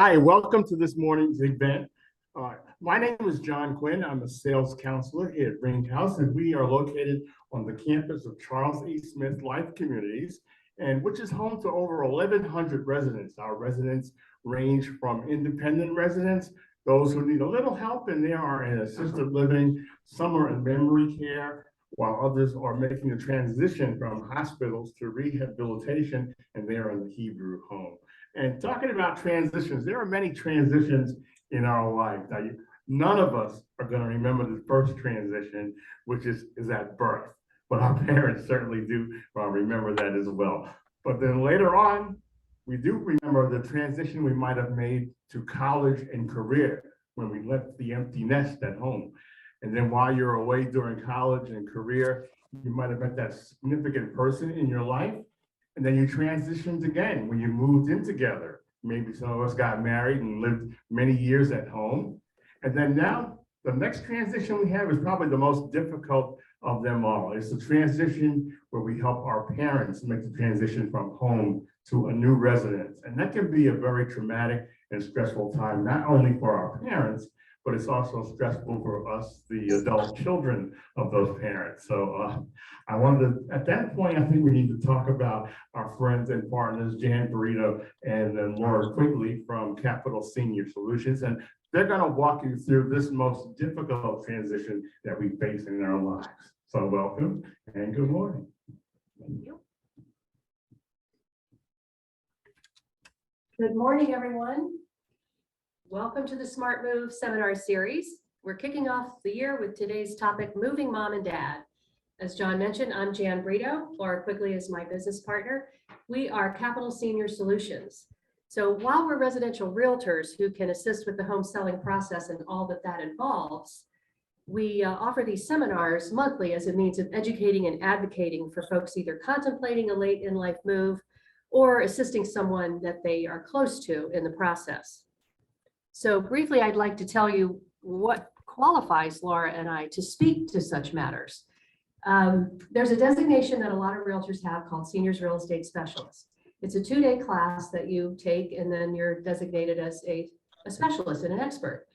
Hi, welcome to this morning's event. My name is John Quinn. I'm a sales counselor here at Ring House, and we are located on the campus of Charles E. Smith Life Communities, and which is home to over 1,100 residents. Our residents range from independent residents, those who need a little help, and they are in assisted living, some are in memory care, while others are making a transition from hospitals to rehabilitation, and they are in the Hebrew home. And talking about transitions, there are many transitions in our life. Now, none of us are going to remember the first transition, which is at birth, but our parents certainly do remember that as well. But then later on, we do remember the transition we might have made to college and career when we left the empty nest at home. And then while you're away during college and career, you might have met that significant person in your life. And then you transitioned again when you moved in together. Maybe some of us got married and lived many years at home. And then now the next transition we have is probably the most difficult of them all. It's the transition where we help our parents make the transition from home to a new residence. And that can be a very traumatic and stressful time, not only for our parents, but it's also stressful for us, the adult children of those parents. So I wanted to, at that point, I think we need to talk about our friends and partners, Jan Brito and then Laura Quigley from Capital Senior Solutions. And they're gonna walk you through this most difficult transition that we face in our lives. So welcome and good morning. Thank you. Good morning, everyone. Welcome to the Smart Move seminar series. We're kicking off the year with today's topic, moving mom and dad. As John mentioned, I'm Jan Brito. Laura Quigley is my business partner. We are Capital Senior Solutions. So while we're residential realtors who can assist with the home selling process and all that involves, we offer these seminars monthly as a means of educating and advocating for folks either contemplating a late in life move or assisting someone that they are close to in the process. So briefly, I'd like to tell you what qualifies Laura and I to speak to such matters. There's a designation that a lot of realtors have called Seniors Real Estate Specialist. It's a 2-day class that you take, and then you're designated as a specialist and an expert.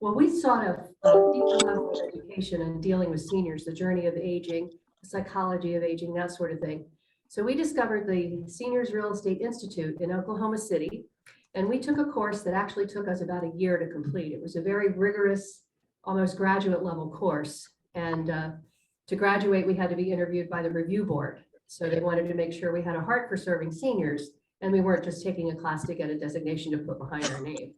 Well, we sought a deeper level of education in dealing with seniors, the journey of aging, the psychology of aging, that sort of thing. So we discovered the Seniors Real Estate Institute in Oklahoma City. And we took a course that actually took us about a year to complete. It was a very rigorous, almost graduate level course. And to graduate, we had to be interviewed by the review board. So they wanted to make sure we had a heart for serving seniors, and we weren't just taking a class to get a designation to put behind our name.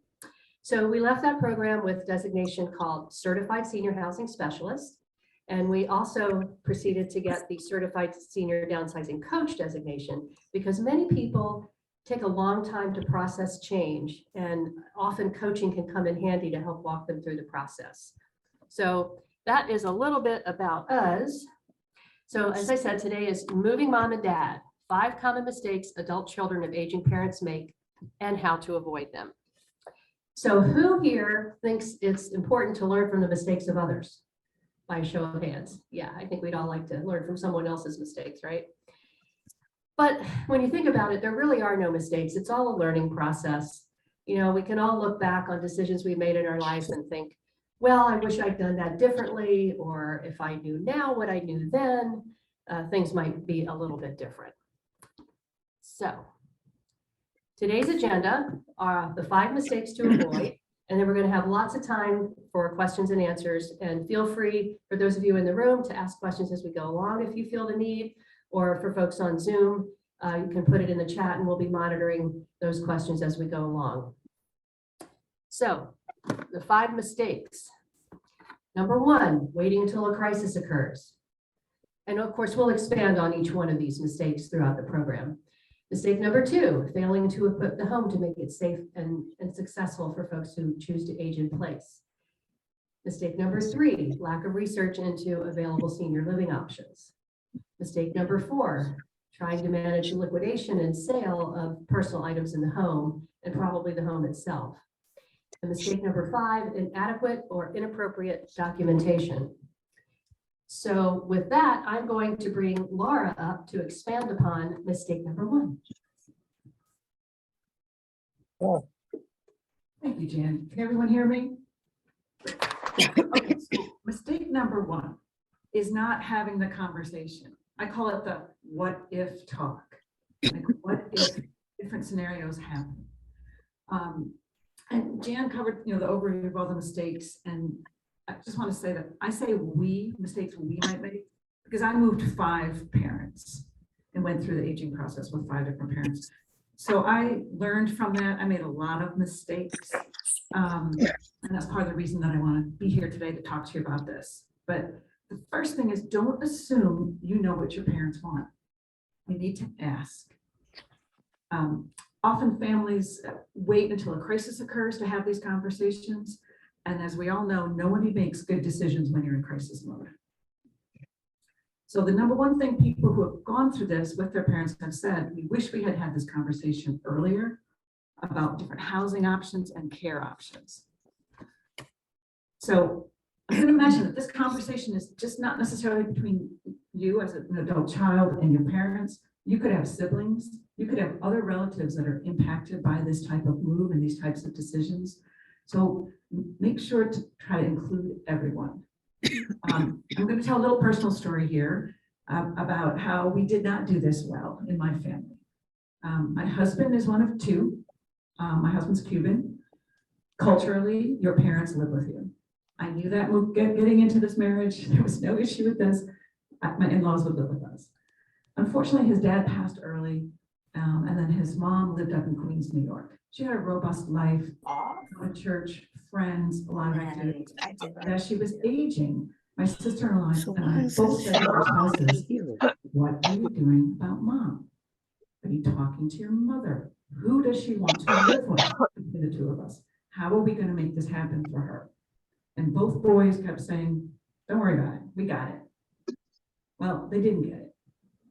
So we left that program with a designation called Certified Senior Housing Specialist. And we also proceeded to get the Certified Senior Downsizing Coach designation, because many people take a long time to process change, and often coaching can come in handy to help walk them through the process. So that is a little bit about us. So as I said, today is moving mom and dad, 5 common mistakes adult children of aging parents make and how to avoid them. So who here thinks it's important to learn from the mistakes of others? By a show of hands. Yeah, I think we'd all like to learn from someone else's mistakes, right? But when you think about it, there really are no mistakes. It's all a learning process. You know, we can all look back on decisions we made in our lives and think, well, I wish I'd done that differently, or if I knew now what I knew then, things might be a little bit different. So today's agenda are the 5 mistakes to avoid, and then we're going to have lots of time for questions and answers. And feel free, for those of you in the room, to ask questions as we go along if you feel the need. Or for folks on Zoom, you can put it in the chat and we'll be monitoring those questions as we go along. So the 5 mistakes. Number 1, waiting until a crisis occurs. And of course, we'll expand on each one of these mistakes throughout the program. Mistake number 2, failing to equip the home to make it safe and successful for folks who choose to age in place. Mistake number 3, lack of research into available senior living options. Mistake number 4, trying to manage liquidation and sale of personal items in the home and probably the home itself. And mistake number 5, inadequate or inappropriate documentation. So with that, I'm going to bring Laura up to expand upon mistake number 1. Oh, Thank you, Jan. Can everyone hear me? Okay, so mistake number one is not having the conversation. I call it the what if talk. Like, what if different scenarios happen? And Jan covered, the overview of all the mistakes. And I just want to say that I say mistakes we might make, because I moved 5 parents and went through the aging process with 5 different parents. So I learned from that. I made a lot of mistakes. And that's part of the reason that I want to be here today to talk to you about this. But the first thing is, don't assume you know what your parents want. You need to ask. Often families wait until a crisis occurs to have these conversations. And as we all know, nobody makes good decisions when you're in crisis mode. So the number one thing people who have gone through this with their parents have said, we wish we had had this conversation earlier about different housing options and care options. So I'm going to mention that this conversation is just not necessarily between you as an adult child and your parents. You could have siblings. You could have other relatives that are impacted by this type of move and these types of decisions. So make sure to try to include everyone. I'm going to tell a little personal story here about how we did not do this well in my family. My husband is one of 2. My husband's Cuban. Culturally, your parents live with you. I knew that getting into this marriage. There was no issue with this. My in-laws would live with us. Unfortunately, his dad passed early, and then his mom lived up in Queens, New York. She had a robust life, a church, friends, a lot of activities. But as she was aging, my sister-in-law and I both said to our spouses, what are you doing about mom? Are you talking to your mother? Who does she want to live with between the 2 of us? How are we going to make this happen for her? And both boys kept saying, don't worry about it. We got it. Well, they didn't get it.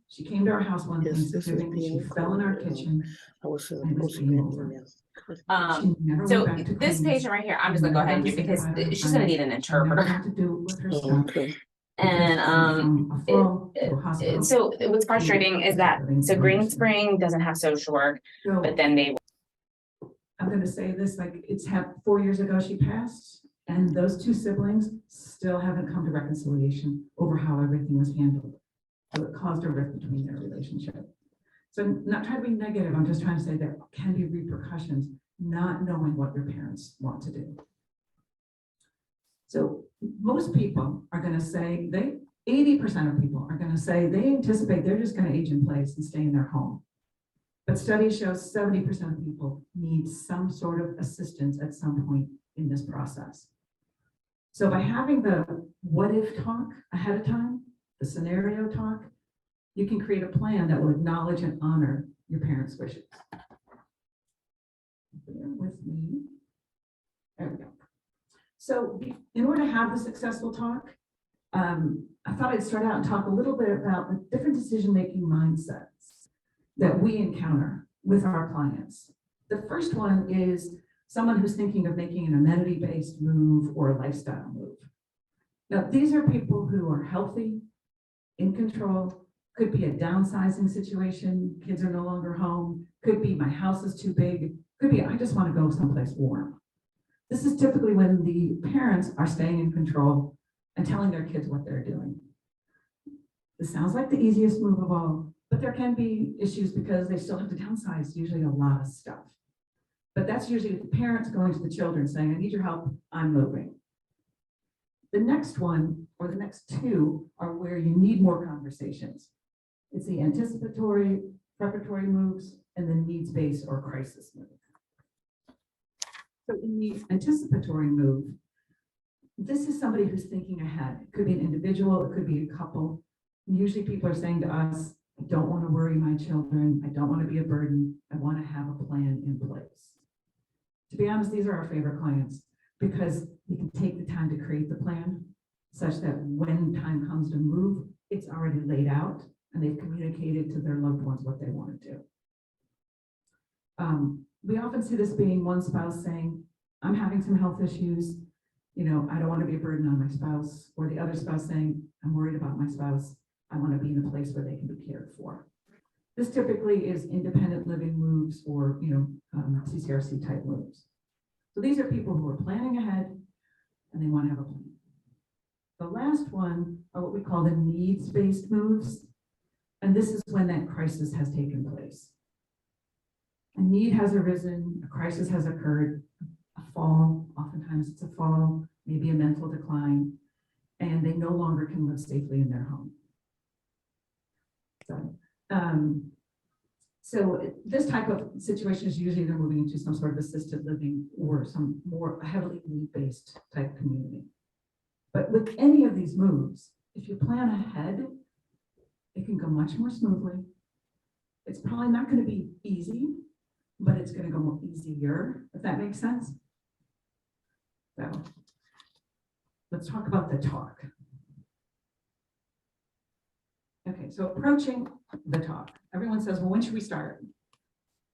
She came to our house one Thanksgiving. She fell in our kitchen. And it was game over. She never So went back to this Queens. patient right here, I'm just gonna go ahead and do because she's gonna need an She never interpreter. got to do it with her stuff. And From a fall to a hospital. so what's frustrating is that, so Green Spring doesn't have social work, So but then they, I'm gonna say this, like, it's 4 years ago she passed, and those 2 siblings still haven't come to reconciliation over how everything was handled. So it caused a rift between their relationship. So I'm not trying to be negative, I'm just trying to say there can be repercussions not knowing what your parents want to do. So most people are gonna say, 80% of people are gonna say they anticipate they're just gonna age in place and stay in their home. But studies show 70% of people need some sort of assistance at some point in this process. So by having the what if talk ahead of time, the scenario talk, you can create a plan that will acknowledge and honor your parents' wishes. Bear with me. There we go. So in order to have a successful talk, I thought I'd start out and talk a little bit about the different decision-making mindsets that we encounter with our clients. The first one is someone who's thinking of making an amenity-based move or a lifestyle move. Now, these are people who are healthy, in control, could be a downsizing situation, kids are no longer home, could be my house is too big, could be I just want to go someplace warm. This is typically when the parents are staying in control and telling their kids what they're doing. This sounds like the easiest move of all, but there can be issues because they still have to downsize, usually a lot of stuff. But that's usually the parents going to the children saying, I need your help, I'm moving. The next one, or the next 2, are where you need more conversations. It's the anticipatory, preparatory moves, and the needs-based or crisis move. So in the anticipatory move, this is somebody who's thinking ahead. It could be an individual, it could be a couple. Usually people are saying to us, I don't want to worry my children. I don't want to be a burden. I want to have a plan in place. To be honest, these are our favorite clients because you can take the time to create the plan such that when time comes to move, it's already laid out and they've communicated to their loved ones what they want to do. We often see this being one spouse saying, I'm having some health issues. I don't want to be a burden on my spouse, or the other spouse saying, I'm worried about my spouse. I want to be in a place where they can be cared for. This typically is independent living moves or, CCRC type moves. So these are people who are planning ahead and they want to have a plan. The last one are what we call the needs-based moves. And this is when that crisis has taken place. A need has arisen, a crisis has occurred, a fall, oftentimes it's a fall, maybe a mental decline, and they no longer can live safely in their home. So this type of situation is usually they're moving into some sort of assisted living or some more heavily need-based type community. But with any of these moves, if you plan ahead, it can go much more smoothly. It's probably not going to be easy, but it's going to go more easier, if that makes sense. So let's talk about the talk. Okay, so approaching the talk. Everyone says, well, when should we start?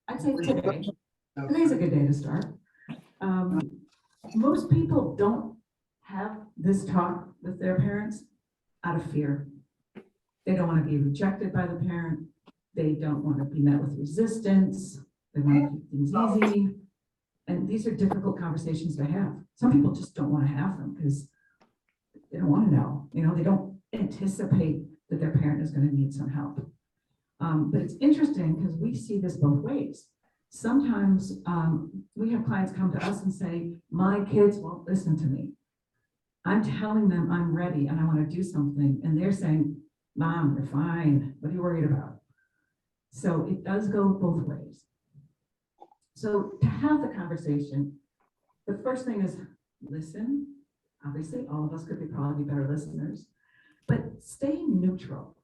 I'd say today. Today's a good day to start. Most people don't have this talk with their parents out of fear. They don't want to be rejected by the parent. They don't want to be met with resistance. They want to keep things easy. And these are difficult conversations to have. Some people just don't want to have them because they don't want to know. You know, they don't anticipate that their parent is going to need some help. But it's interesting because we see this both ways. Sometimes we have clients come to us and say, my kids won't listen to me. I'm telling them I'm ready and I want to do something. And they're saying, Mom, you're fine. What are you worried about? So it does go both ways. So to have the conversation, the first thing is listen. Obviously, all of us could probably be better listeners, but stay neutral.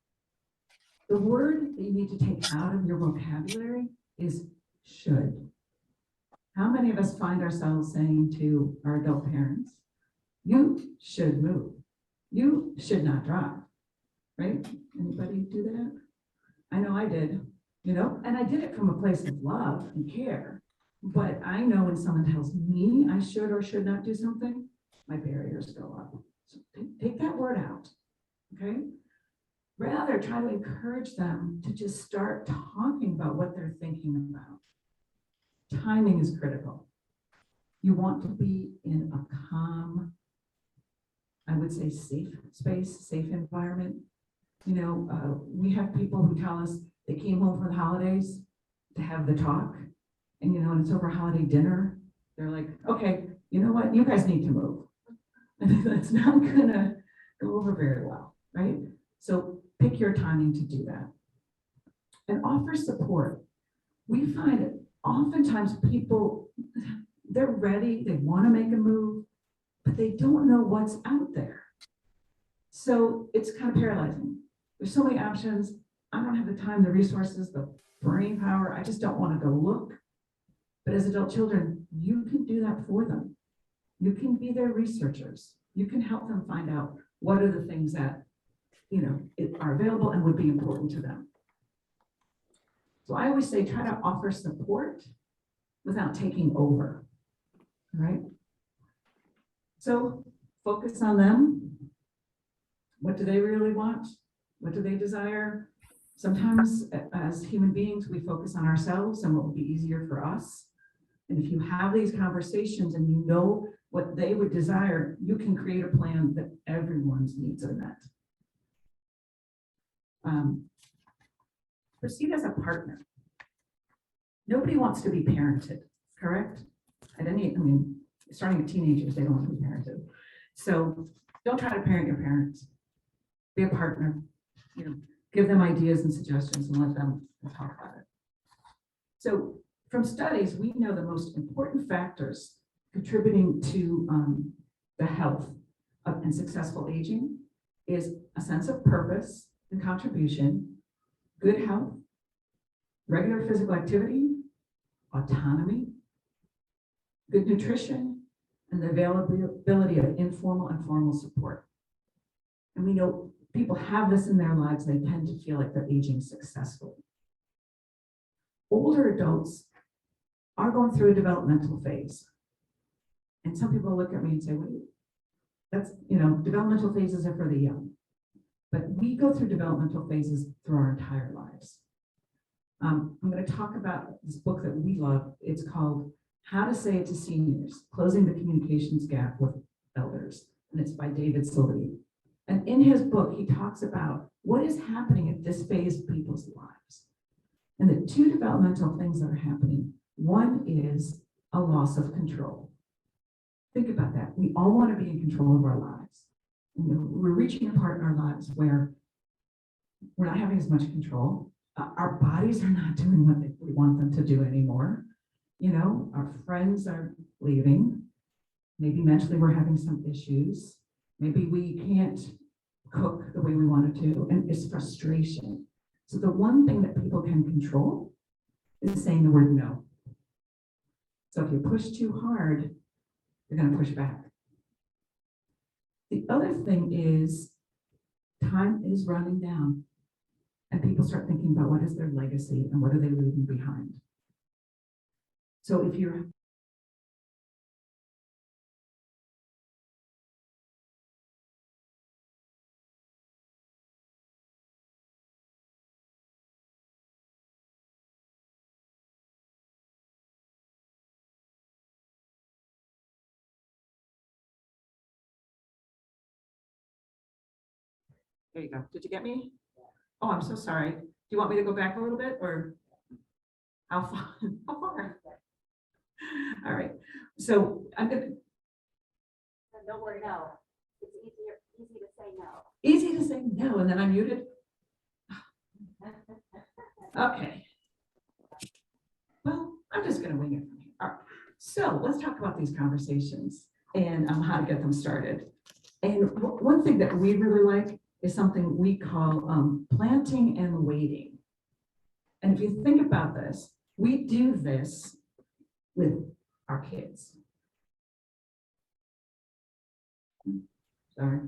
The word that you need to take out of your vocabulary is should. How many of us find ourselves saying to our adult parents, you should move. You should not drive, right? Anybody do that? I know I did, you know, and I did it from a place of love and care. But I know when someone tells me I should or should not do something, my barriers go up. So take that word out, okay? Rather, try to encourage them to just start talking about what they're thinking about. Timing is critical. You want to be in a calm, I would say safe space, safe environment. You know, we have people who tell us they came home for the holidays to have the talk. And, you know, when it's over holiday dinner, they're like, okay, you know what? You guys need to move. And that's not going to go over very well, right? So pick your timing to do that. And offer support. We find that oftentimes people, they're ready, they want to make a move, but they don't know what's out there. So it's kind of paralyzing. There's so many options. I don't have the time, the resources, the brain power. I just don't want to go look. But as adult children, you can do that for them. You can be their researchers. You can help them find out what are the things that, you know, are available and would be important to them. So I always say, try to offer support without taking over, all right? So focus on them. What do they really want? What do they desire? Sometimes as human beings, we focus on ourselves and what would be easier for us. And if you have these conversations and you know what they would desire, you can create a plan that everyone's needs are met. Proceed as a partner. Nobody wants to be parented, correct? At any, I mean, starting at teenagers, they don't want to be parented. So don't try to parent your parents. Be a partner. You know, give them ideas and suggestions and let them talk about it. So from studies, we know the most important factors contributing to the health and successful aging is a sense of purpose and contribution, good health, regular physical activity, autonomy, good nutrition, and the availability of informal and formal support. And we know people have this in their lives, they tend to feel like they're aging successfully. Older adults are going through a developmental phase. And some people look at me and say, wait, that's, you know, developmental phases are for the young. But we go through developmental phases through our entire lives. I'm going to talk about this book that we love. It's called How to Say It to Seniors, Closing the Communications Gap with Elders. And it's by David Sylvie. And in his book, he talks about what is happening at this phase of people's lives. And the two developmental things that are happening, one is a loss of control. Think about that. We all want to be in control of our lives. We're reaching a part in our lives where we're not having as much control. Our bodies are not doing what we want them to do anymore. Our friends are leaving. Maybe mentally we're having some issues. Maybe we can't cook the way we wanted to, and it's frustration. So the one thing that people can control is saying the word no. So if you push too hard, you're going to push back. The other thing is time is running down, and people start thinking about what is their legacy and what are they leaving behind. So if you're There you go. Did you get me? Oh, I'm so sorry. Do you want me to go back a little bit, or how far? How far? All right. So I'm gonna. Don't worry, no. It's easy to say no. Easy to say no, and then I'm muted. Okay. Well, I'm just gonna wing it from here. All right. So let's talk about these conversations and how to get them started. And one thing that we really like is something we call planting and waiting. And if you think about this, we do this with our kids. Sorry.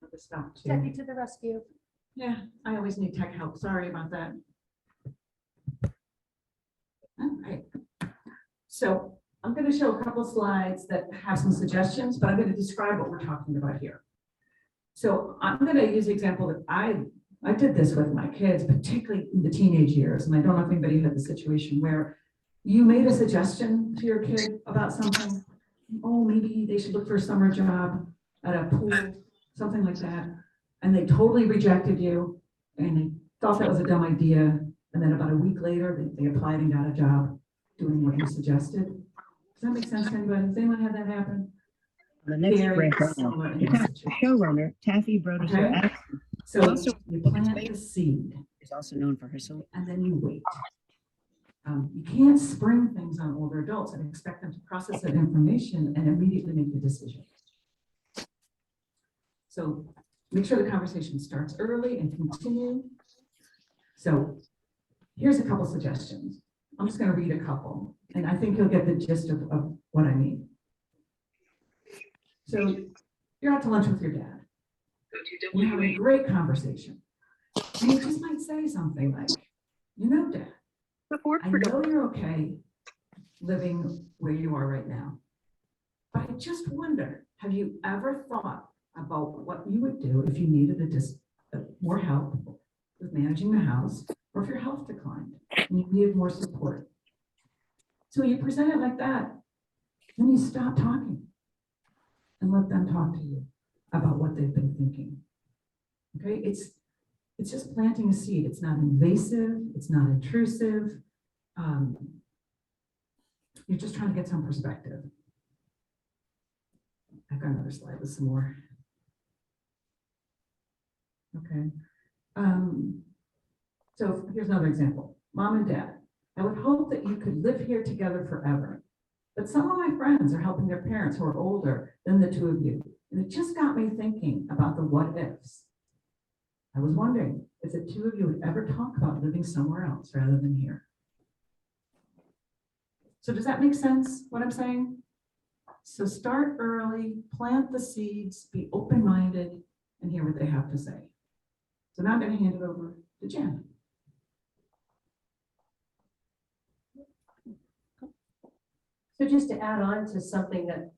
I'll just stop too. Techie to the rescue. Yeah, I always need tech help. Sorry about that. All right. So I'm going to show a couple slides that have some suggestions, but I'm going to describe what we're talking about here. So I'm going to use the example that I did this with my kids, particularly in the teenage years. And I don't know if anybody had the situation where you made a suggestion to your kid about something. Oh, maybe they should look for a summer job at a pool, something like that. And they totally rejected you and they thought that was a dumb idea. And then about a week later, they applied and got a job doing what you suggested. Does that make sense to anybody? Does anyone have that happen? The next Very break right similar now. in this situation. Showrunner Taffy Brito Okay. So you plant the seed is also known for her solo. and then you wait. You can't spring things on older adults and expect them to process that information and immediately make a decision. So make sure the conversation starts early and continue. So here's a couple suggestions. I'm just going to read a couple, and I think you'll get the gist of what I mean. So you're out to lunch with your dad. You're having a great conversation. And you just might say something like, Dad, I know you're okay living where you are right now, but I just wonder, have you ever thought about what you would do if you needed more help with managing the house, or if your health declined and you needed more support? So you present it like that, then you stop talking and let them talk to you about what they've been thinking. Okay, it's just planting a seed. It's not invasive. It's not intrusive. You're just trying to get some perspective. I've got another slide with some more. Okay. So here's another example. Mom and Dad, I would hope that you could live here together forever. But some of my friends are helping their parents who are older than the two of you. And it just got me thinking about the what ifs. I was wondering if the two of you would ever talk about living somewhere else rather than here. So does that make sense, what I'm saying? So start early, plant the seeds, be open-minded, and hear what they have to say. So now I'm going to hand it over to Jen. So just to add on to something that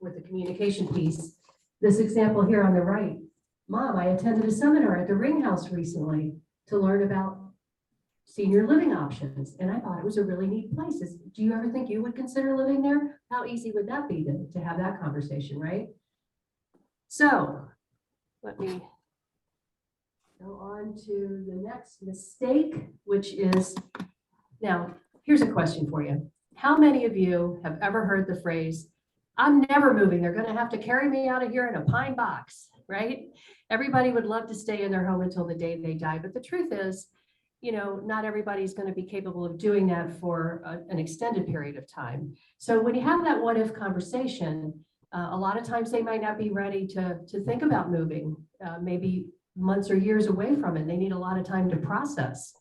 with the communication piece, this example here on the right, Mom, I attended a seminar at the Ring House recently to learn about senior living options. And I thought it was a really neat place. Do you ever think you would consider living there? How easy would that be to have that conversation, right? So let me go on to the next mistake, which is, now, here's a question for you. How many of you have ever heard the phrase, I'm never moving, they're gonna have to carry me out of here in a pine box, right? Everybody would love to stay in their home until the day they die, but the truth is, not everybody's gonna be capable of doing that for an extended period of time. So when you have that what if conversation, a lot of times they might not be ready to think about moving, maybe months or years away from it. They need a lot of time to process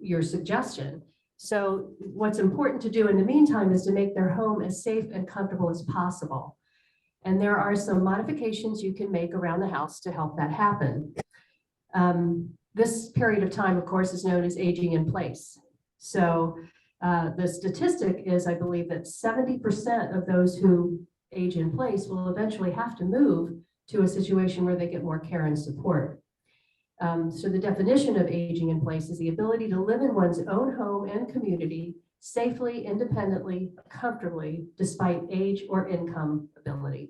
your suggestion. So what's important to do in the meantime is to make their home as safe and comfortable as possible. And there are some modifications you can make around the house to help that happen. This period of time, of course, is known as aging in place. So the statistic is, I believe, that 70% of those who age in place will eventually have to move to a situation where they get more care and support. So the definition of aging in place is the ability to live in one's own home and community safely, independently, comfortably, despite age or income ability.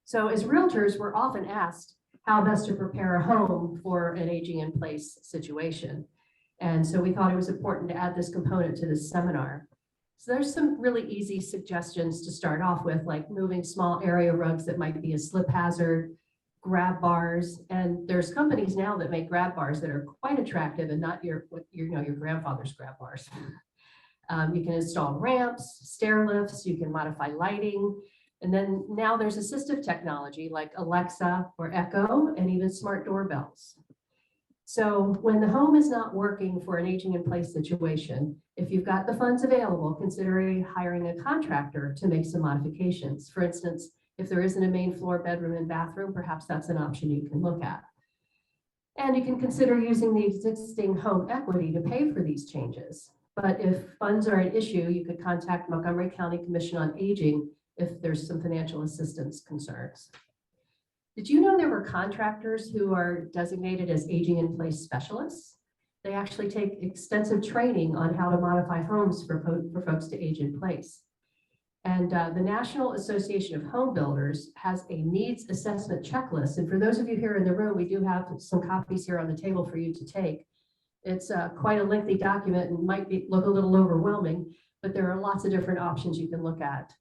So as realtors, we're often asked how best to prepare a home for an aging in place situation. And so we thought it was important to add this component to this seminar. So there's some really easy suggestions to start off with, like moving small area rugs that might be a slip hazard, grab bars, and there's companies now that make grab bars that are quite attractive and not your grandfather's grab bars. You can install ramps, stair lifts, you can modify lighting, and then now there's assistive technology like Alexa or Echo and even smart doorbells. So when the home is not working for an aging in place situation, if you've got the funds available, consider hiring a contractor to make some modifications. For instance, if there isn't a main floor bedroom and bathroom, perhaps that's an option you can look at. And you can consider using the existing home equity to pay for these changes. But if funds are an issue, you could contact Montgomery County Commission on Aging if there's some financial assistance concerns. Did you know there were contractors who are designated as aging in place specialists? They actually take extensive training on how to modify homes for folks to age in place. And the National Association of Home Builders has a needs assessment checklist. And for those of you here in the room, we do have some copies here on the table for you to take. It's quite a lengthy document and might look a little overwhelming, but there are lots of different options you can look at.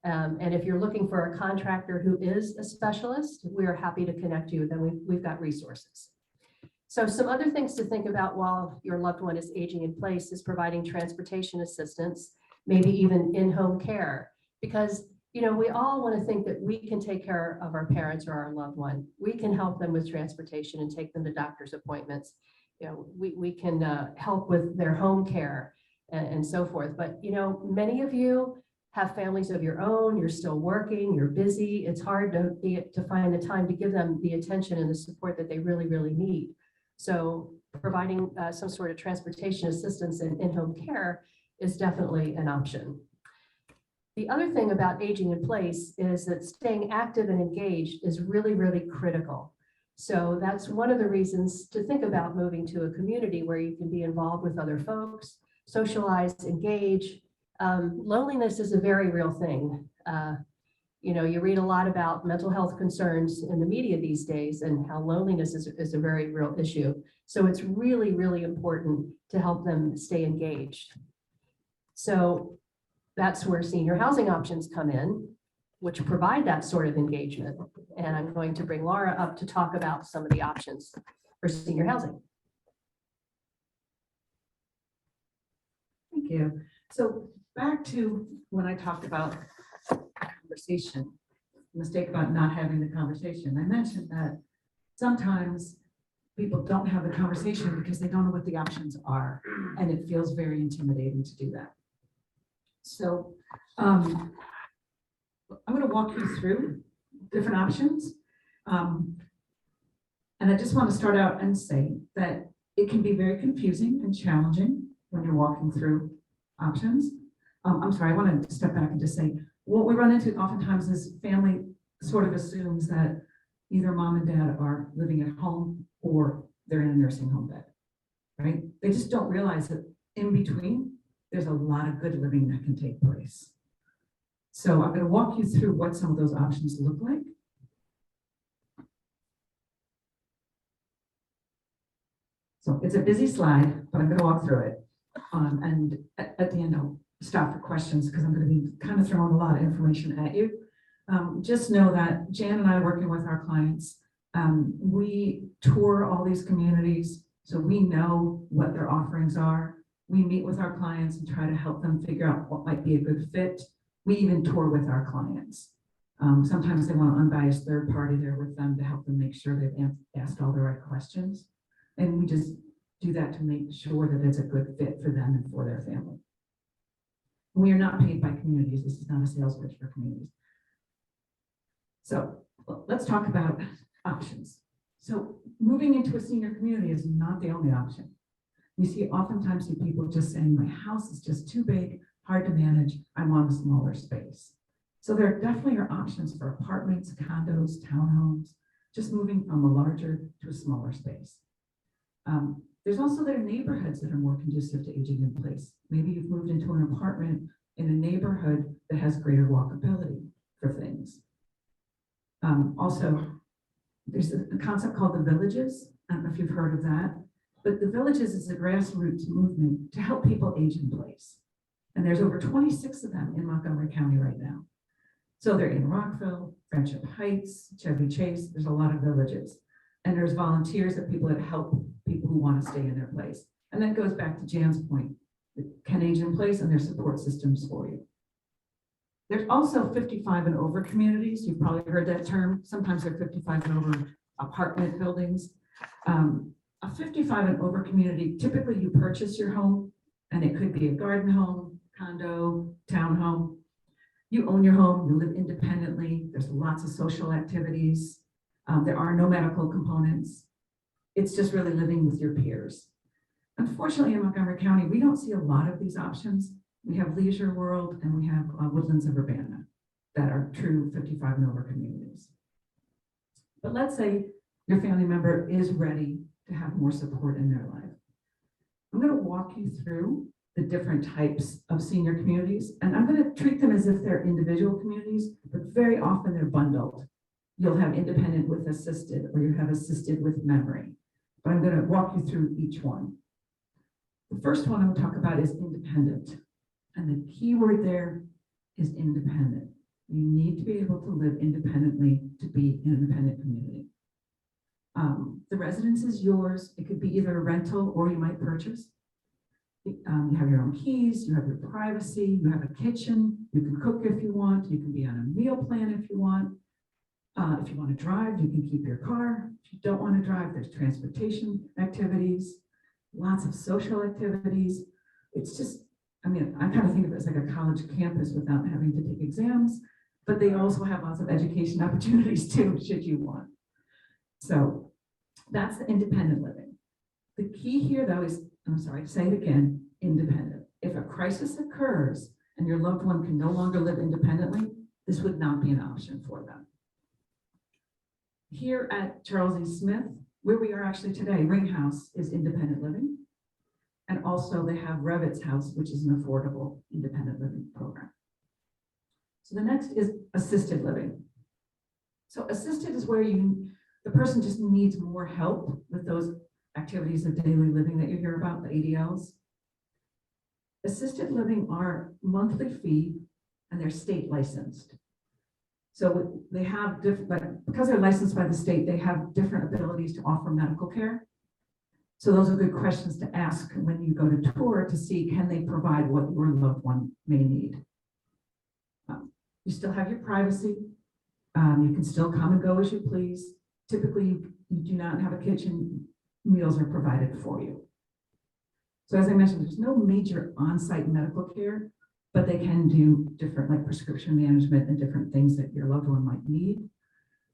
And if you're looking for a contractor who is a specialist, we are happy to connect you. Then we've got resources. So some other things to think about while your loved one is aging in place is providing transportation assistance, maybe even in-home care, because we all want to think that we can take care of our parents or our loved one. We can help them with transportation and take them to doctor's appointments. We can help with their home care and so forth. But many of you have families of your own. You're still working. You're busy. It's hard to find the time to give them the attention and the support that they really, really need. So providing some sort of transportation assistance and in-home care is definitely an option. The other thing about aging in place is that staying active and engaged is really, really critical. So that's one of the reasons to think about moving to a community where you can be involved with other folks, socialize, engage. Loneliness is a very real thing. You read a lot about mental health concerns in the media these days and how loneliness is a very real issue. So it's really, really important to help them stay engaged. So that's where senior housing options come in, which provide that sort of engagement. And I'm going to bring Laura up to talk about some of the options for senior housing. Thank you. So back to when I talked about conversation, mistake about not having the conversation. I mentioned that sometimes people don't have the conversation because they don't know what the options are, and it feels very intimidating to do that. So I'm going to walk you through different options. And I just want to start out and say that it can be very confusing and challenging when you're walking through options. I'm sorry, I want to step back and just say, what we run into oftentimes is family sort of assumes that either mom and dad are living at home or they're in a nursing home bed. right? They just don't realize that in between, there's a lot of good living that can take place. So I'm going to walk you through what some of those options look like. So it's a busy slide, but I'm going to walk through it. And at the end, I'll stop for questions because I'm going to be kind of throwing a lot of information at you. Just know that Jan and I, working with our clients, we tour all these communities, so we know what their offerings are. We meet with our clients and try to help them figure out what might be a good fit. We even tour with our clients. Sometimes they want an unbiased third party there with them to help them make sure they've asked all the right questions. And we just do that to make sure that it's a good fit for them and for their family. We are not paid by communities. This is not a sales pitch for communities. So let's talk about options. So moving into a senior community is not the only option. We oftentimes see people just saying, my house is just too big, hard to manage, I want a smaller space. So there definitely are options for apartments, condos, townhomes, just moving from a larger to a smaller space. There's also their neighborhoods that are more conducive to aging in place. Maybe you've moved into an apartment in a neighborhood that has greater walkability for things. Also, there's a concept called the villages. I don't know if you've heard of that, but the villages is a grassroots movement to help people age in place. And there's over 26 of them in Montgomery County right now. So they're in Rockville, Friendship Heights, Chevy Chase. There's a lot of villages. And there's volunteers that people that help people who want to stay in their place. And that goes back to Jan's point, that can age in place and there's support systems for you. There's also 55 and over communities. You've probably heard that term. Sometimes they're 55 and over apartment buildings. A 55 and over community, typically you purchase your home and it could be a garden home, condo, townhome. You own your home, you live independently. There's lots of social activities. There are no medical components. It's just really living with your peers. Unfortunately, in Montgomery County, we don't see a lot of these options. We have Leisure World and we have Woodlands of Urbana that are true 55 and over communities. But let's say your family member is ready to have more support in their life. I'm going to walk you through the different types of senior communities, and I'm going to treat them as if they're individual communities, but very often they're bundled. You'll have independent with assisted, or you have assisted with memory. But I'm going to walk you through each one. The first one I'm going to talk about is independent. And the key word there is independent. You need to be able to live independently to be an independent community. The residence is yours. It could be either a rental or you might purchase. You have your own keys, you have your privacy, you have a kitchen, you can cook if you want, you can be on a meal plan if you want. If you want to drive, you can keep your car. If you don't want to drive, there's transportation activities, lots of social activities. It's just, I mean, I kind of think of it as like a college campus without having to take exams, but they also have lots of education opportunities too, should you want. So that's the independent living. The key here though is, I'm sorry to say it again, independent. If a crisis occurs and your loved one can no longer live independently, this would not be an option for them. Here at Charles E. Smith, where we are actually today, Ring House is independent living. And also they have Revit's House, which is an affordable independent living program. So the next is assisted living. So assisted is where the person just needs more help with those activities of daily living that you hear about, the ADLs. Assisted living are monthly fee and they're state licensed. So they have different, because they're licensed by the state, they have different abilities to offer medical care. So those are good questions to ask when you go to tour to see, can they provide what your loved one may need? You still have your privacy. You can still come and go as you please. Typically, you do not have a kitchen. Meals are provided for you. So as I mentioned, there's no major on-site medical care, but they can do different like prescription management and different things that your loved one might need.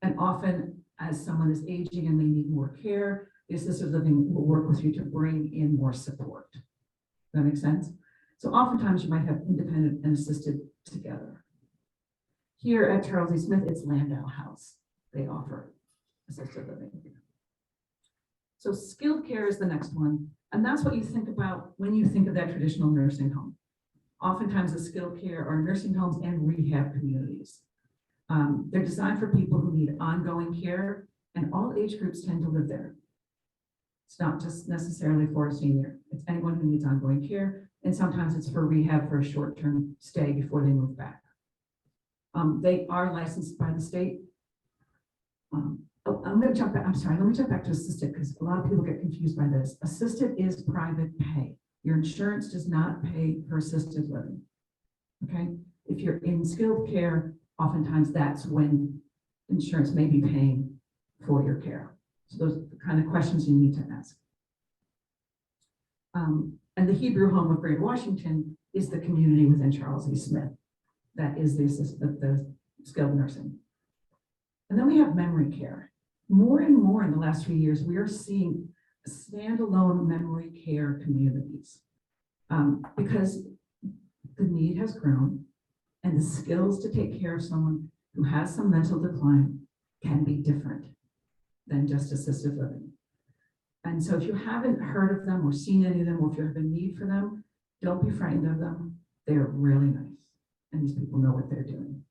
And often as someone is aging and they need more care, the assisted living will work with you to bring in more support. Does that make sense? So oftentimes you might have independent and assisted together. Here at Charles E. Smith, it's Landau House. They offer assisted living. So skilled care is the next one. And that's what you think about when you think of that traditional nursing home. Oftentimes the skilled care are nursing homes and rehab communities. They're designed for people who need ongoing care, and all age groups tend to live there. It's not just necessarily for a senior. It's anyone who needs ongoing care, and sometimes it's for rehab for a short-term stay before they move back. They are licensed by the state. I'm going to jump back. I'm sorry. Let me jump back to assisted because a lot of people get confused by this. Assisted is private pay. Your insurance does not pay for assisted living. Okay. If you're in skilled care, oftentimes that's when insurance may be paying for your care. So those are the kind of questions you need to ask. And the Hebrew Home of Greater Washington is the community within Charles E. Smith. That is the skilled nursing. And then we have memory care. More and more in the last few years, we are seeing standalone memory care communities because the need has grown and the skills to take care of someone who has some mental decline can be different than just assisted living. And so if you haven't heard of them or seen any of them, or if you have a need for them, don't be frightened of them. They're really nice. And these people know what they're doing.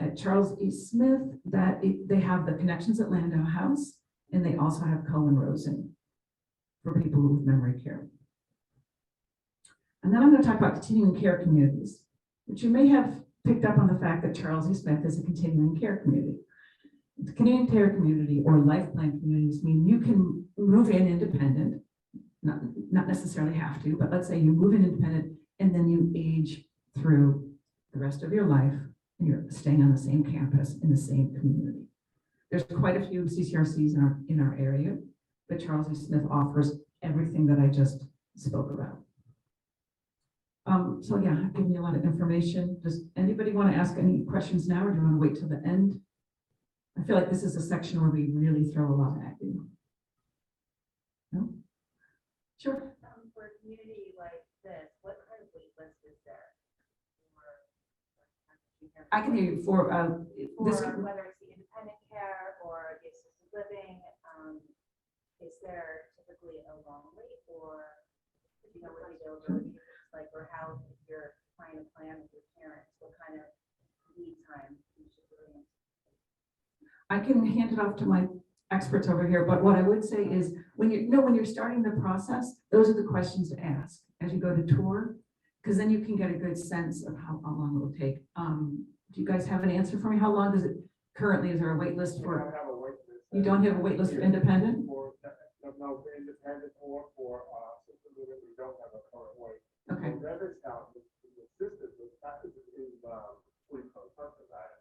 At Charles E. Smith, they have the Connections at Landau House, and they also have Cohen Rosen for people with memory care. And then I'm going to talk about continuing care communities, which you may have picked up on the fact that Charles E. Smith is a continuing care community. The continuing care community or life plan communities mean you can move in independent, not necessarily have to, but let's say you move in independent and then you age through the rest of your life and you're staying on the same campus in the same community. There's quite a few CCRCs in our area, but Charles E. Smith offers everything that I just spoke about. So yeah, I've given you a lot of information. Does anybody want to ask any questions now, or do you want to wait till the end? I feel like this is a section where we really throw a lot at you. No? Sure. For a community like this, what kind of wait list is there? I can hear you for this. Whether it's the independent care or the assisted living, is there typically a long wait, or do you know what the availability is like, or how if you're trying to plan with your parents, what kind of lead time you should really? I can hand it off to my experts over here, but what I would say is when you're starting the process, those are the questions to ask as you go to tour, because then you can get a good sense of how long it will take. Do you guys have an answer for me? How long does it currently, is there a wait list for? You don't have a wait list for independent? No, for independent or for assisted living, we don't have a current wait. Okay. For Revis House, the assisted is what do you call it, subsidized.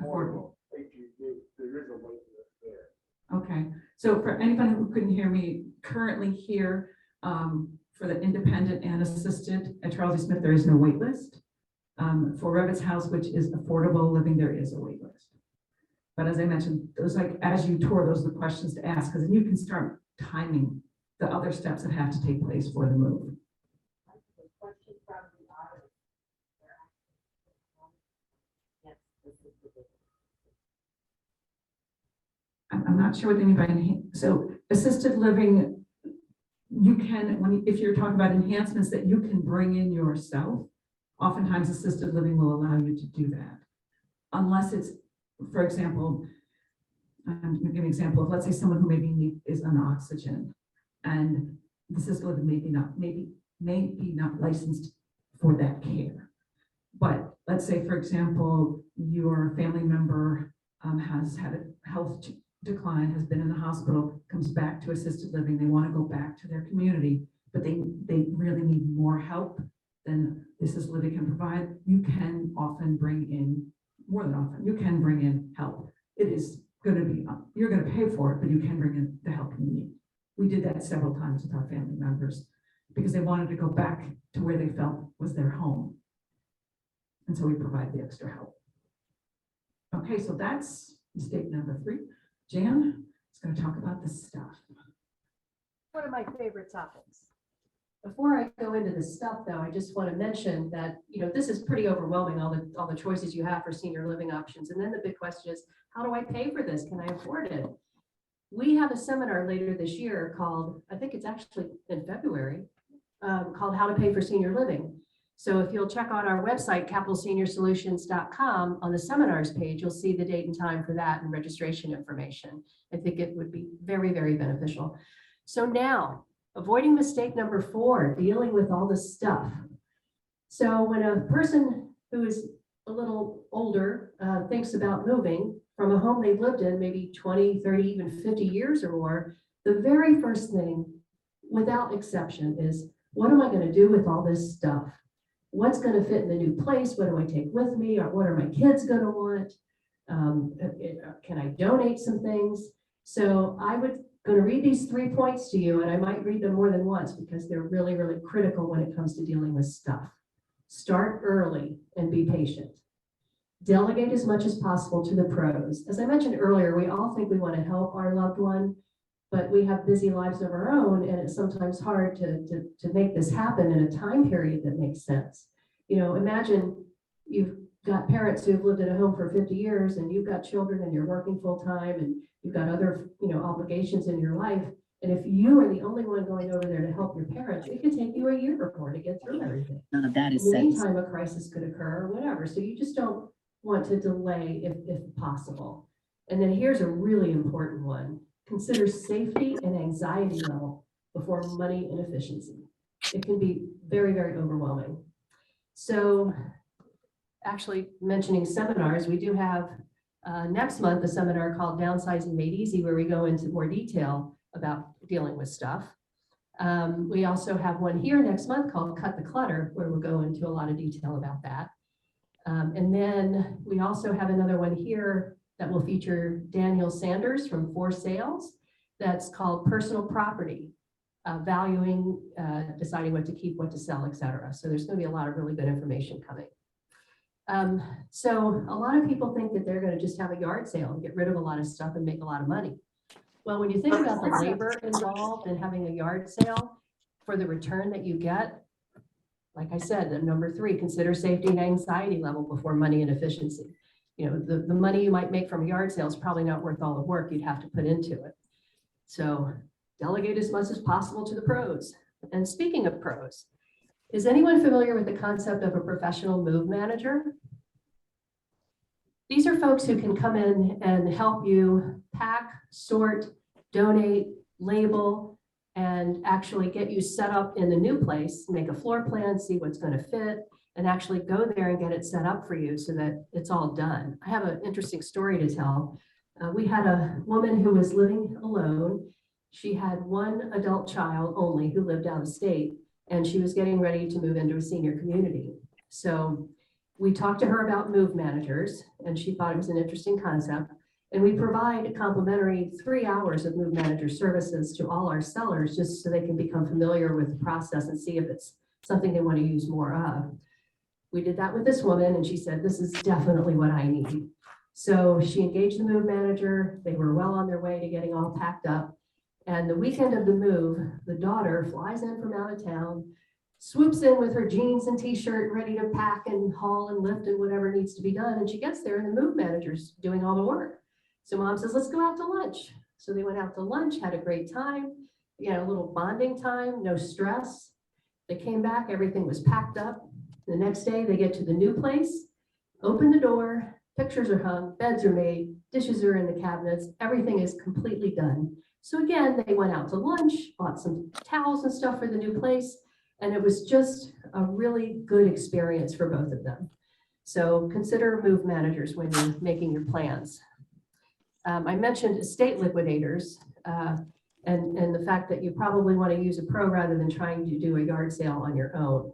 Affordable. HUD, there is a wait list there. Okay, so for anybody who couldn't hear me, currently here for the independent and assisted at Charles E. Smith, there is no wait list. For Revis House, which is affordable living, there is a wait list. But as I mentioned, those, like as you tour, those are the questions to ask, because then you can start timing the other steps that have to take place for the move. Question from the audience. Yes, this is the I'm not sure what anybody, so assisted living, you can, if you're talking about enhancements that you can bring in yourself, oftentimes assisted living will allow you to do that. Unless it's, for example, I'm going to give an example of, let's say someone who maybe is on oxygen and the assisted living may be not licensed for that care. But let's say, for example, your family member has had a health decline, has been in the hospital, comes back to assisted living, they want to go back to their community, but they really need more help than the assisted living can provide. You can often bring in, more than often, you can bring in help. It is going to be, you're going to pay for it, but you can bring in the help you need. We did that several times with our family members because they wanted to go back to where they felt was their home. And so we provide the extra help. Okay, so that's mistake number 3. Jan is going to talk about the stuff. One of my favorite topics. Before I go into the stuff, though, I just want to mention that, this is pretty overwhelming, all the choices you have for senior living options. And then the big question is, how do I pay for this? Can I afford it? we have a seminar later this year called, I think it's actually in February, called How to Pay for Senior Living. So if you'll check out our website, capitalseniorsolutions.com, on the seminars page, you'll see the date and time for that and registration information. I think it would be very, very beneficial. So now, avoiding mistake number 4, dealing with all this stuff. So when a person who is a little older thinks about moving from a home they've lived in maybe 20, 30, even 50 years or more, the very first thing, without exception, is what am I going to do with all this stuff? What's going to fit in the new place? What do I take with me? Or what are my kids going to want? Can I donate some things? So I would going to read these 3 points to you, and I might read them more than once because they're really, really critical when it comes to dealing with stuff. Start early and be patient. Delegate as much as possible to the pros. As I mentioned earlier, we all think we want to help our loved one, but we have busy lives of our own, and it's sometimes hard to make this happen in a time period that makes sense. You know, imagine you've got parents who've lived in a home for 50 years and you've got children and you're working full time and you've got other, obligations in your life. And if you are the only one going over there to help your parents, it could take you a year or more to get through everything. None of that In is the said. meantime, a crisis could occur or whatever. So you just don't want to delay if possible. And then here's a really important one. Consider safety and anxiety level before money and efficiency. It can be very, very overwhelming. So actually mentioning seminars, we do have next month a seminar called Downsizing Made Easy, where we go into more detail about dealing with stuff. We also have one here next month called Cut the Clutter, where we'll go into a lot of detail about that. And then we also have another one here that will feature Daniel Sanders from For Sales. That's called Personal Property, Valuing, deciding what to keep, what to sell, etc. So there's going to be a lot of really good information coming. So a lot of people think that they're going to just have a yard sale and get rid of a lot of stuff and make a lot of money. Well, when you think about the labor involved in having a yard sale for the return that you get, like I said, the number 3, consider safety and anxiety level before money and efficiency. The money you might make from a yard sale is probably not worth all the work you'd have to put into it. So delegate as much as possible to the pros. And speaking of pros, is anyone familiar with the concept of a professional move manager? These are folks who can come in and help you pack, sort, donate, label, and actually get you set up in the new place, make a floor plan, see what's going to fit, and actually go there and get it set up for you so that it's all done. I have an interesting story to tell. We had a woman who was living alone. She had one adult child only who lived out of state, and she was getting ready to move into a senior community. So we talked to her about move managers, and she thought it was an interesting concept. And we provide complimentary 3 hours of move manager services to all our sellers, just so they can become familiar with the process and see if it's something they want to use more of. We did that with this woman, and she said, this is definitely what I need. So she engaged the move manager. They were well on their way to getting all packed up. And the weekend of the move, the daughter flies in from out of town, swoops in with her jeans and t-shirt, ready to pack and haul and lift and whatever needs to be done. And she gets there and the move manager's doing all the work. So mom says, let's go out to lunch. So they went out to lunch, had a great time, a little bonding time, no stress. They came back, everything was packed up. The next day they get to the new place, open the door, pictures are hung, beds are made, dishes are in the cabinets, everything is completely done. So again, they went out to lunch, bought some towels and stuff for the new place, and it was just a really good experience for both of them. So consider move managers when you're making your plans. I mentioned estate liquidators and the fact that you probably want to use a pro rather than trying to do a yard sale on your own.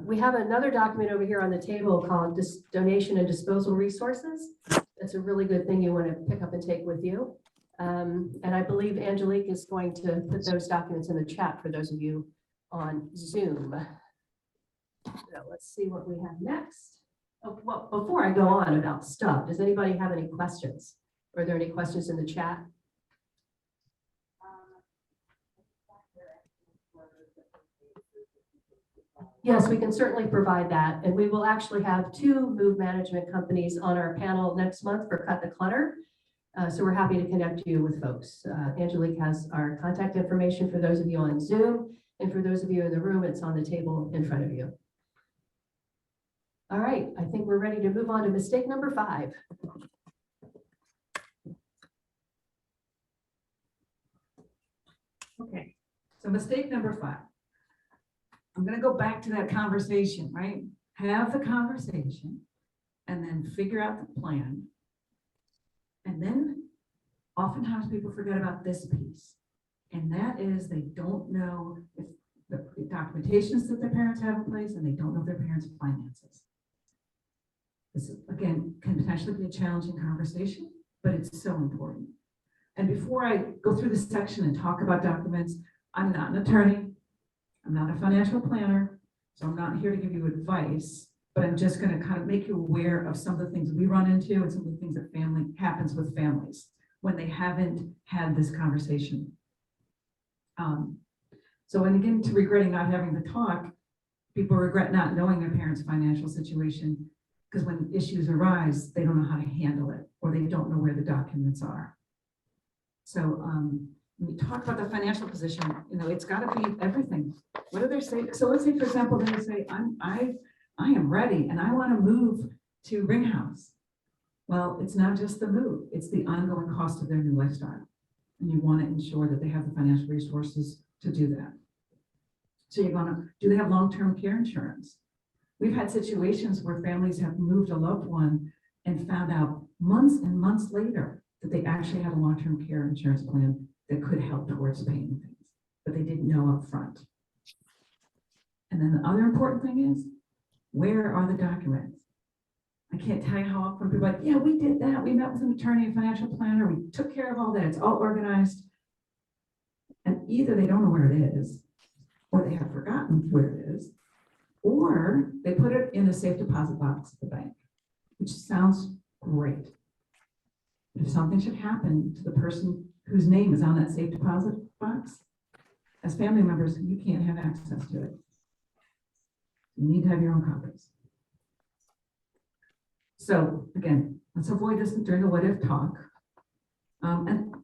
We have another document over here on the table called Donation and Disposal Resources. That's a really good thing you want to pick up and take with you. And I believe Angelique is going to put those documents in the chat for those of you on Zoom. So let's see what we have next. Oh, well, before I go on about stuff, does anybody have any questions? Are there any questions in the chat? Yes, we can certainly provide that. And we will actually have 2 move management companies on our panel next month for Cut the Clutter. So we're happy to connect you with folks. Angelique has our contact information for those of you on Zoom, and for those of you in the room, it's on the table in front of you. All right, I think we're ready to move on to mistake number 5. Okay, so mistake number 5. I'm gonna go back to that conversation, right? Have the conversation and then figure out the plan. And then oftentimes people forget about this piece. And that is they don't know if the documentations that their parents have in place, and they don't know their parents' finances. This, again, can potentially be a challenging conversation, but it's so important. And before I go through this section and talk about documents, I'm not an attorney. I'm not a financial planner, so I'm not here to give you advice, but I'm just going to kind of make you aware of some of the things we run into and some of the things that happens with families when they haven't had this conversation. So, and again, to regretting not having the talk, people regret not knowing their parents' financial situation because when issues arise, they don't know how to handle it, or they don't know where the documents are. So when you talk about the financial position, you know, it's got to be everything. What do they say? So let's say, for example, they say, I am ready and I want to move to Ring House. Well, it's not just the move, it's the ongoing cost of their new lifestyle. And you want to ensure that they have the financial resources to do that. So you're going to, do they have long-term care insurance? We've had situations where families have moved a loved one and found out months and months later that they actually had a long-term care insurance plan that could help towards paying things, but they didn't know up front. And then the other important thing is, where are the documents? I can't tell you how often people are like, yeah, we did that. We met with an attorney and financial planner. We took care of all that. It's all organized. And either they don't know where it is, or they have forgotten where it is, or they put it in a safe deposit box at the bank, which sounds great. But if something should happen to the person whose name is on that safe deposit box, as family members, you can't have access to it. You need to have your own copies. So again, let's avoid this during the what if talk. And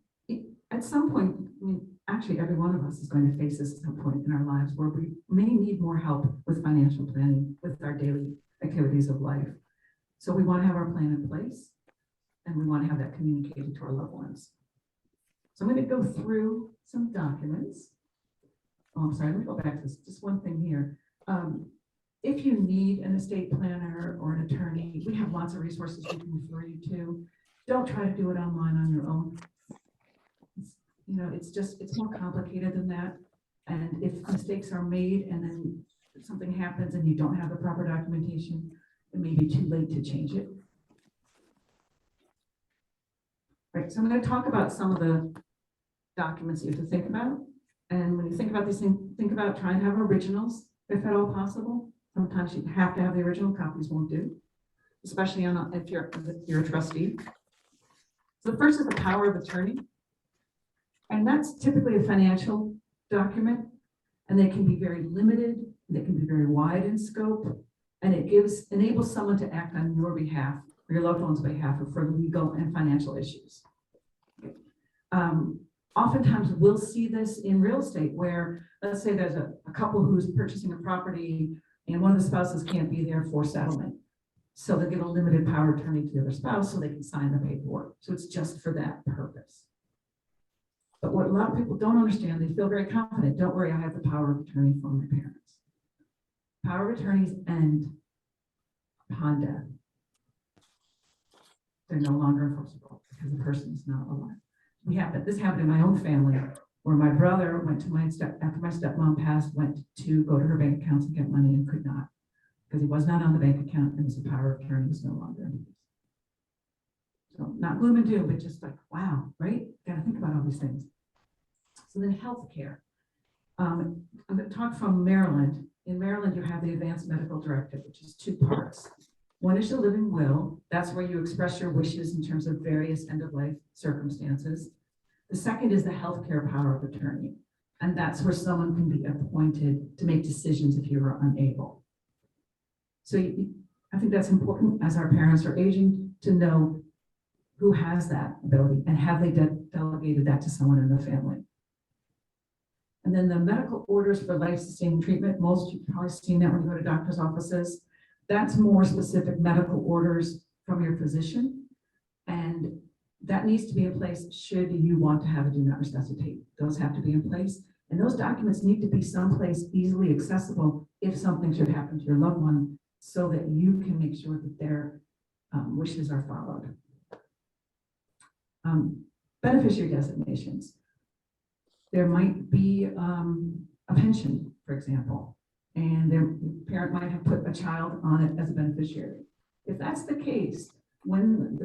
at some point, I mean, actually every one of us is going to face this at some point in our lives where we may need more help with financial planning, with our daily activities of life. So we want to have our plan in place, and we want to have that communicated to our loved ones. So I'm going to go through some documents. Oh, I'm sorry, let me go back to this, just one thing here. If you need an estate planner or an attorney, we have lots of resources we can refer you to. Don't try to do it online on your own. You know, it's more complicated than that. And if mistakes are made and then something happens and you don't have the proper documentation, it may be too late to change it. Right, so I'm going to talk about some of the documents you have to think about. And when you think about these things, think about trying to have originals, if at all possible. Sometimes you have to have the original, copies won't do, especially if you're a trustee. So the first is the power of attorney. And that's typically a financial document, and they can be very limited, they can be very wide in scope, and it enables someone to act on your behalf or your loved one's behalf for legal and financial issues. Oftentimes we'll see this in real estate where, let's say there's a couple who's purchasing a property and one of the spouses can't be there for settlement. So they give a limited power of attorney to the other spouse so they can sign the paperwork. So it's just for that purpose. But what a lot of people don't understand, they feel very confident. Don't worry, I have the power of attorney from my parents. Power of attorneys end upon death. They're no longer enforceable because the person is not alive. This happened in my own family where my brother went to after my stepmom passed, went to go to her bank accounts and get money and could not because he was not on the bank account and his power of attorney was no longer in use. So not gloom and doom, but just like, wow, right? Got to think about all these things. So then healthcare. I'm going to talk from Maryland. In Maryland, you have the Advanced Medical Directive, which is 2 parts. One is your living will. That's where you express your wishes in terms of various end-of-life circumstances. The second is the healthcare power of attorney. And that's where someone can be appointed to make decisions if you are unable. So I think that's important as our parents are aging to know who has that ability, and have they delegated that to someone in the family? And then the medical orders for life-sustaining treatment, most you've probably seen that when you go to doctor's offices. That's more specific medical orders from your physician. And that needs to be in place should you want to have a do not resuscitate. Those have to be in place. And those documents need to be someplace easily accessible if something should happen to your loved one, so that you can make sure that their wishes are followed. Beneficiary designations. There might be a pension, for example, and their parent might have put a child on it as a beneficiary. If that's the case, when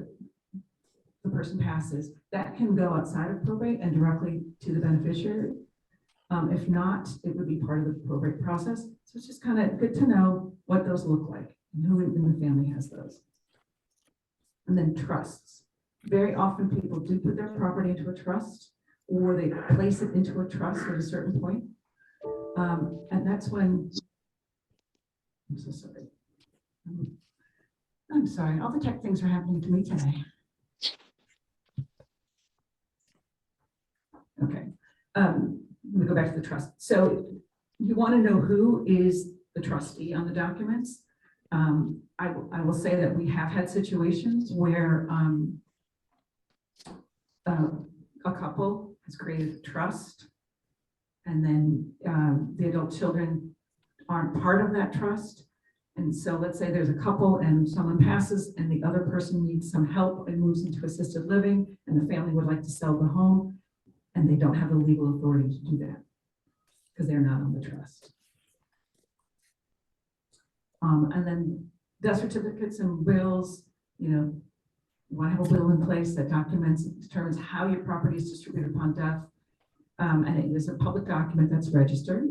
the person passes, that can go outside of probate and directly to the beneficiary. If not, it would be part of the probate process. So it's just kind of good to know what those look like and who in the family has those. And then trusts. Very often people do put their property into a trust, or they place it into a trust at a certain point. And that's when, I'm so sorry. I'm sorry, all the tech things are happening to me today. Okay, let me go back to the trust. So you want to know who is the trustee on the documents. I will say that we have had situations where a couple has created a trust, and then the adult children aren't part of that trust. And so let's say there's a couple and someone passes and the other person needs some help and moves into assisted living, and the family would like to sell the home, and they don't have the legal authority to do that because they're not on the trust. And then death certificates and wills, you know, you want to have a will in place that documents, determines how your property is distributed upon death. And it is a public document that's registered.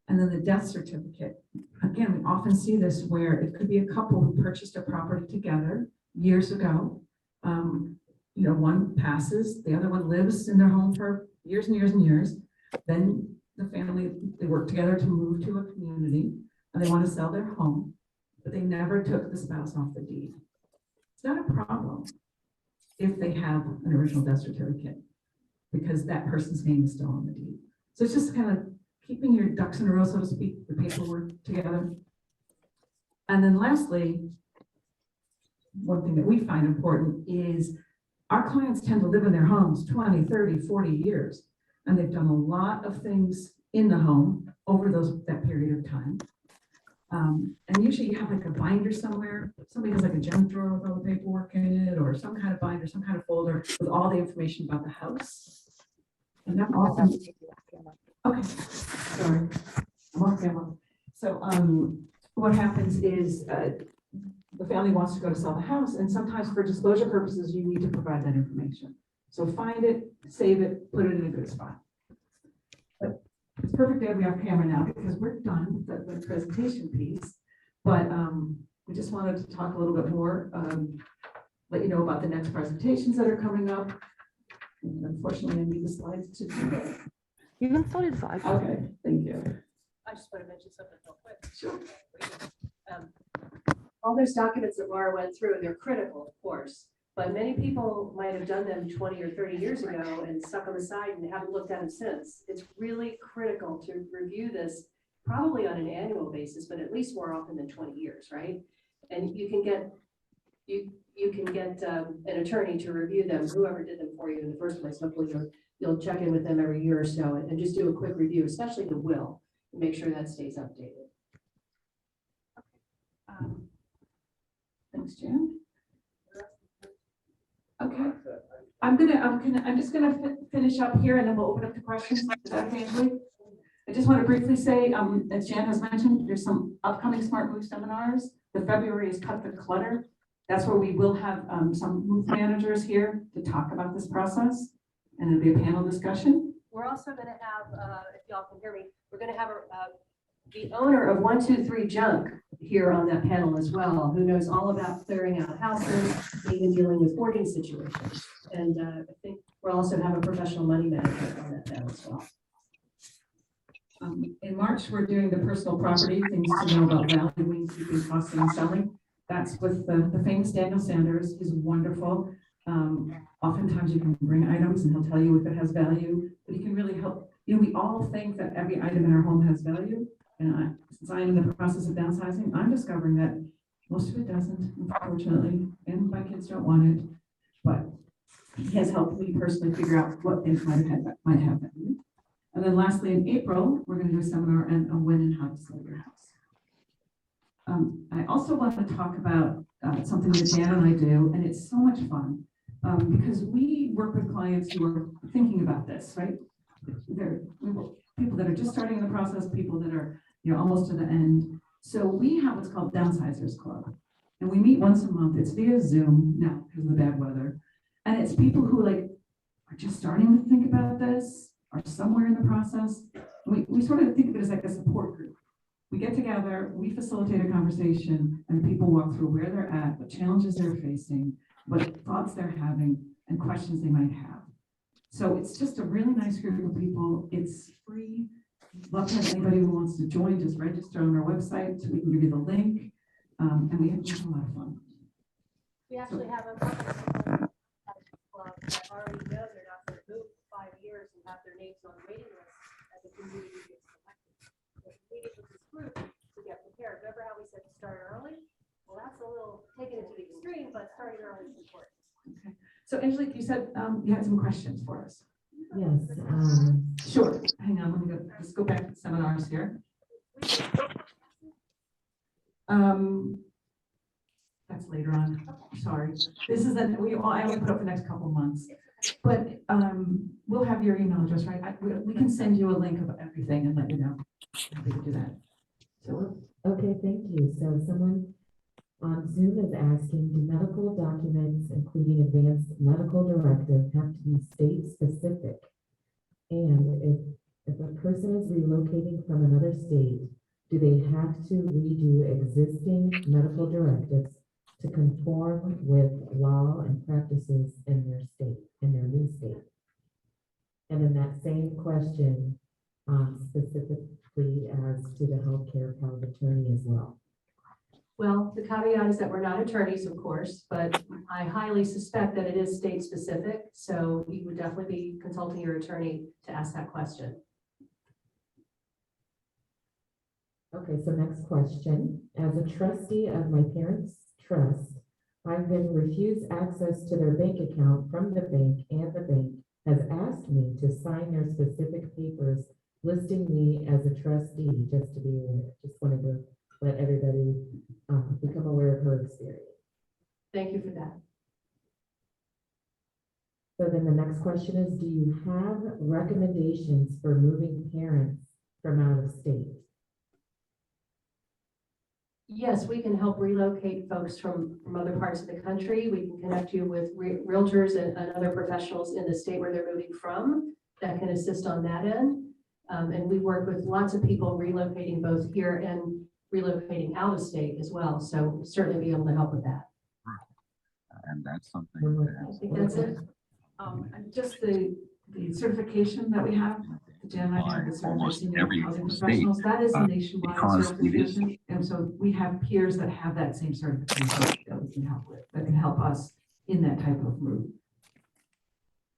And then the death certificate. Again, we often see this where it could be a couple who purchased a property together years ago. You know, one passes, the other one lives in their home for years and years and years. Then the family, they work together to move to a community, and they want to sell their home, but they never took the spouse off the deed. It's not a problem if they have an original death certificate, because that person's name is still on the deed. So it's just kind of keeping your ducks in a row, so to speak, the paperwork together. And then lastly, one thing that we find important is our clients tend to live in their homes 20, 30, 40 years, and they've done a lot of things in the home over that period of time. And usually you have like a binder somewhere. Somebody has like a junk drawer with all the paperwork in it, or some kind of binder, some kind of folder with all the information about the house. And that often, okay, sorry, I'm off camera. So what happens is the family wants to go to sell the house, and sometimes for disclosure purposes, you need to provide that information. So find it, save it, put it in a good spot. But it's perfect to have me off camera now because we're done with the presentation piece. But we just wanted to talk a little bit more, let you know about the next presentations that are coming up. And unfortunately, I need the slides to do that. You can start in 5. Okay, thank you. I just want to mention something real quick. Sure. All those documents that Laura went through, they're critical, of course, but many people might have done them 20 or 30 years ago and stuck them aside and haven't looked at them since. It's really critical to review this probably on an annual basis, but at least more often than 20 years, right? And you can get an attorney to review them, whoever did them for you in the first place. Hopefully you'll check in with them every year or so and just do a quick review, especially the will, and make sure that stays updated. Thanks, Jan. Okay, I'm just gonna finish up here, and then we'll open up to questions. Is that okay, Julie? I just want to briefly say, as Jan has mentioned, there's some upcoming Smart Move seminars. The February is Cut the Clutter. That's where we will have some move managers here to talk about this process, and it'll be a panel discussion. We're also going to have, if y'all can hear me, we're going to have the owner of 123 Junk here on that panel as well, who knows all about clearing out houses, even dealing with hoarding situations. And I think we'll also have a professional money manager on that panel as well. In March, we're doing the personal property, things to know about valuing, keeping, costing, and selling. That's with the famous Daniel Sanders. He's wonderful. Oftentimes you can bring items and he'll tell you if it has value, but he can really help. You know, we all think that every item in our home has value. And since I'm in the process of downsizing, I'm discovering that most of it doesn't, unfortunately, and my kids don't want it. But he has helped me personally figure out what things might have value. And then lastly, in April, we're going to do a seminar on when and how to sell your house. I also want to talk about something that Jan and I do, and it's so much fun because we work with clients who are thinking about this, right? They're people that are just starting in the process, people that are almost to the end. So we have what's called Downsizers Club, and we meet once a month. It's via Zoom now because of the bad weather, and it's people who are just starting to think about this, are somewhere in the process. We sort of think of it as like a support group. We get together, we facilitate a conversation, and people walk through where they're at, what challenges they're facing, what thoughts they're having, and questions they might have. So it's just a really nice group of people. It's free. Love to have anybody who wants to join, just register on our website so we can give you the link. And we have a lot of fun. We actually have a couple of people that already know they're not going to move for 5 years and have their names on the waiting list as a community gets selected. But we needed with this group to get prepared. Remember how we said start early? Well, that's a little taken it to the extreme, but starting early is important. Okay. So Angelique, you said you had some questions for us. Yes, Sure. Hang on, let's go back to the seminars here. That's later on. Sorry. This is I only put up the next couple months. But we'll have your email address, right? We can send you a link of everything and let you know. Happy to do that. So okay, thank you. So someone on Zoom is asking, do medical documents, including advanced medical directive, have to be state specific? And if a person is relocating from another state, do they have to redo existing medical directives to conform with law and practices in their state, in their new state? And in that same question, specifically as to the healthcare power of attorney as well. Well, the caveat is that we're not attorneys, of course, but I highly suspect that it is state specific. So you would definitely be consulting your attorney to ask that question. Okay, so next question. As a trustee of my parents' trust, I've been refused access to their bank account from the bank, and the bank has asked me to sign their specific papers listing me as a trustee, just to be aware. Just wanted to let everybody become aware of her experience. Thank you for that. So then the next question is, do you have recommendations for moving parents from out of state? Yes, we can help relocate folks from other parts of the country. We can connect you with realtors and other professionals in the state where they're moving from that can assist on that end. And we work with lots of people relocating both here and relocating out of state as well. So we'll certainly be able to help with that. And that's something I think that's it. and just the certification that we have, Jan and I have the almost certification every of housing state, professionals. That is a nationwide because it is- certification. And so we have peers that have that same certification that we can help with, that can help us in that type of move.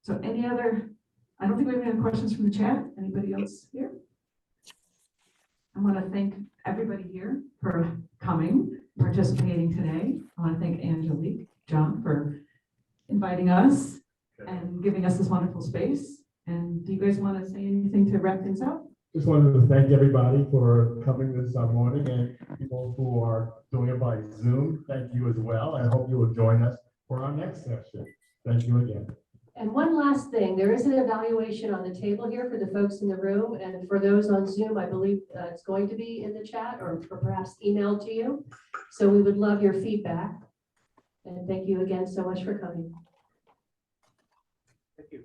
So any other, I don't think we have any questions from the chat. Anybody else here? I want to thank everybody here for coming, participating today. I want to thank Angelique, John, for inviting us and giving us this wonderful space. And do you guys want to say anything to wrap things up? Just wanted to thank everybody for coming this morning, and people who are doing it by Zoom, thank you as well. I hope you will join us for our next session. Thank you again. And one last thing, there is an evaluation on the table here for the folks in the room, and for those on Zoom, I believe it's going to be in the chat or perhaps emailed to you. So we would love your feedback. And thank you again so much for coming. Thank you.